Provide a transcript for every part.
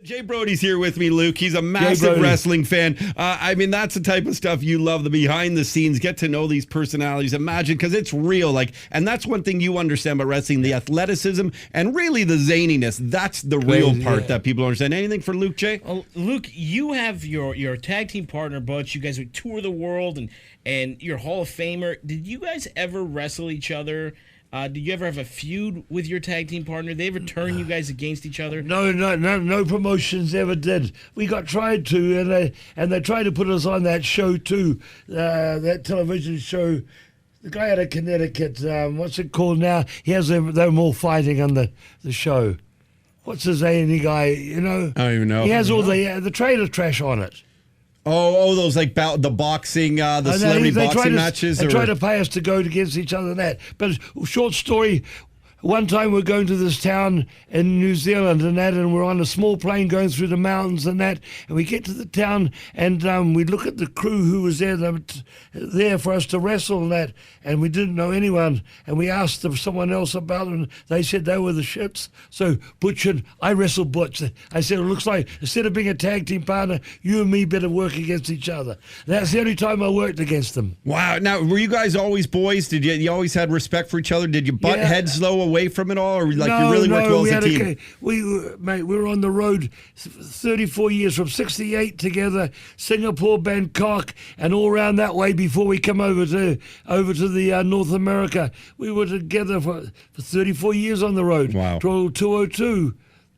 Jay Brody's here with me, Luke. He's a massive wrestling fan. I mean, that's the type of stuff you love, the behind the scenes, get to know these personalities. Imagine, because it's real. And that's one thing you understand about wrestling, the athleticism and really the zaniness. That's the real part that people understand. Anything for Luke, Jay? Luke, you have your tag team partner, Butch. You guys would tour the world and you're Hall of Famer. Did you guys ever wrestle each other? Did you ever have a feud with your tag team partner? Did they ever turn you guys against each other? No promotions ever did. We got tried to, and they tried to put us on that show too, that television show. The guy out of Connecticut, what's it called now? He has them all fighting on the show. What's his name? The guy, you know? I don't even know. He has all the trailer trash on it. Oh, those the boxing, the celebrity boxing matches. They try to pay us to go against each other and that. But short story, one time we're going to this town in New Zealand and we're on a small plane going through the mountains and we get to the town and we look at the crew who was there for us to wrestle and we didn't know anyone, and we asked someone else about them, and they said they were the shits. So Butch and I wrestled Butch. I said, it looks like instead of being a tag team partner, you and me better work against each other. That's the only time I worked against them. Wow. Now, were you guys always boys? Did you always had respect for each other? Did you butt heads though away from it all, or you really worked well as a team? We were on the road 34 years, from 68 together, Singapore, Bangkok, and all around that way before we come over to the North America. We were together for 34 years on the road. Wow. Till 202.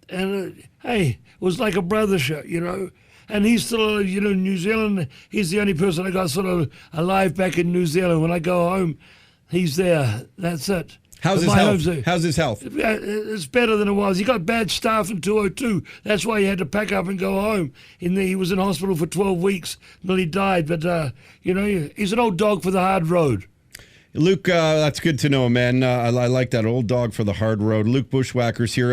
And hey, it was like a brother show, you know. And he's still, in New Zealand. He's the only person I got sort of alive back in New Zealand. When I go home, he's there. That's it. How's his health? How's his health? It's better than it was. He got bad staph in 202. That's why he had to pack up and go home. He was in hospital for 12 weeks until he died. But, he's an old dog for the hard road. Luke, that's good to know, man. I like that, old dog for the hard road. Luke Bushwacker's here.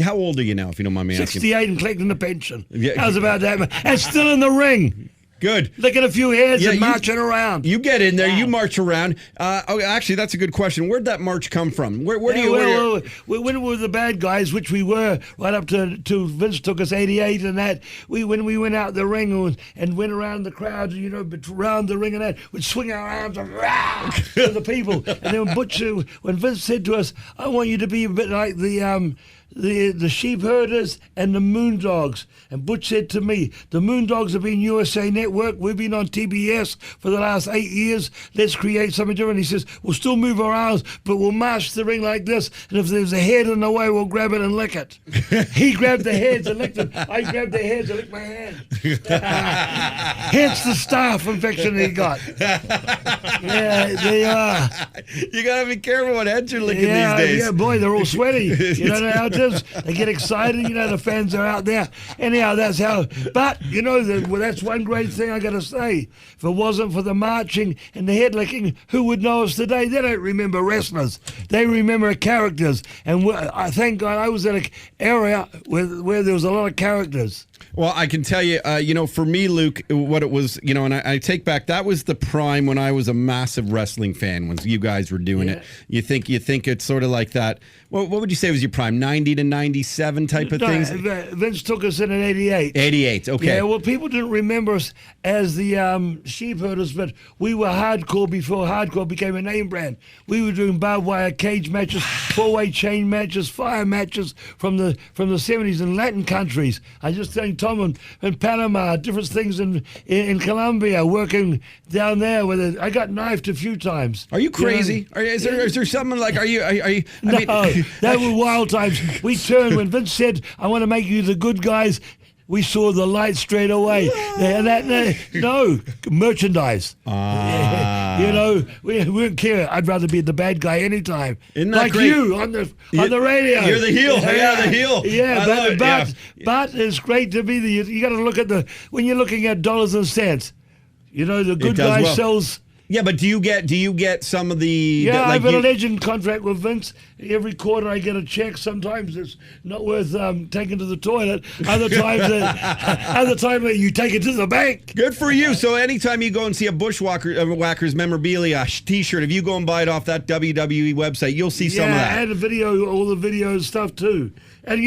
How old are you now, if you don't mind me asking? 68 and collecting a pension. Yeah. How's about that, man? And still in the ring. Good. Licking a few hairs and marching around. You get in there, you march around. Actually, that's a good question. Where'd that march come from? Where do you... When we were the bad guys, which we were, right up to Vince took us 88 and that, when we went out the ring and went around the crowd, around the ring and that, we'd swing our arms around to the people. And then when Vince said to us, I want you to be a bit like the sheep herders and the Moondogs. And Butch said to me, the Moondogs have been USA Network. We've been on TBS for the last 8 years. Let's create something different. He says, we'll still move our arms, but we'll march the ring like this. And if there's a head in the way, we'll grab it and lick it. He grabbed the heads and licked them. I grabbed the heads and licked my hand. Hence the staph infection he got. Yeah, they are. You got to be careful what heads you're licking these days. Yeah, boy, they're all sweaty. You know how it is? They get excited. The fans are out there. Anyhow, that's how. But, that's one great thing I got to say. If it wasn't for the marching and the head licking, who would know us today? They don't remember wrestlers. They remember characters. And I thank God I was in an area where there was a lot of characters. Well, I can tell you, for me, Luke, what it was, and I take back, that was the prime when I was a massive wrestling fan, when you guys were doing it. You think it's sort of like that. Well, what would you say was your prime, 90 to 97 type of things? Vince took us in 88. 88, okay. Yeah, well, people didn't remember us as the sheep herders, but we were hardcore before hardcore became a name brand. We were doing barbed wire cage matches, four-way chain matches, fire matches from the 70s in Latin countries. I just think Tom in Panama, different things in Colombia, working down there with it. I got knifed a few times. Are you crazy? Is there something like, are you no. They were wild times. We turned when Vince said, I want to make you the good guys. We saw the light straight away. No, merchandise. We don't care. I'd rather be the bad guy anytime. Isn't that like great? You on the radio. You're the heel. Yeah, the heel. Yeah, but it's great to be you got to look at when you're looking at dollars and cents. The good guy sells. Yeah, but do you get some of the... Yeah, I've got a legend contract with Vince. Every quarter I get a check. Sometimes it's not worth taking to the toilet. Other times you take it to the bank. Good for you. So anytime you go and see a Bushwacker's memorabilia T-shirt, if you go and buy it off that WWE website, you'll see some of that. Yeah, I had all the video stuff too. And,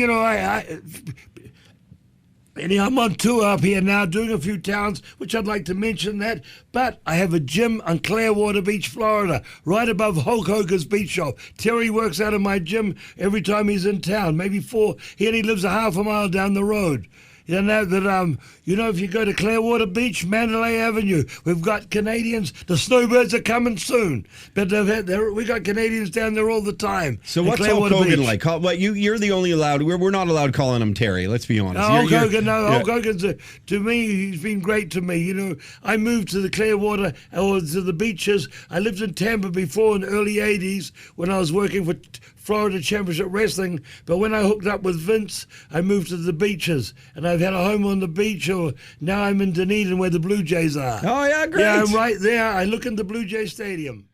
Anyhow, I'm on tour up here now, doing a few towns, which I'd like to mention that. But I have a gym on Clearwater Beach, Florida, right above Hulk Hogan's beach shop. Terry works out of my gym every time he's in town, maybe 4. He only lives a half a mile down the road. You know that if you go to Clearwater Beach, Mandalay Avenue, we've got Canadians. The snowbirds are coming soon, but we got Canadians down there all the time. So what's Hulk Hogan like? You're the only allowed. We're not allowed calling him Terry. Let's be honest. Hulk Hogan's to me. He's been great to me. You know, I moved to the Clearwater or to the beaches. I lived in Tampa before in the early '80s when I was working for Florida Championship Wrestling, but when I hooked up with Vince, I moved to the beaches, and I've had a home on the beach, or now I'm in Dunedin where the Blue Jays are. Oh, yeah, great. Yeah, I'm right there. I look in the Blue Jay Stadium.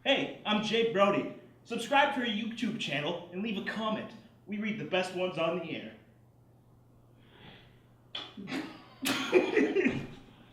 Hey, I'm Jay Brody. Subscribe to our YouTube channel and leave a comment. We read the best ones on the air.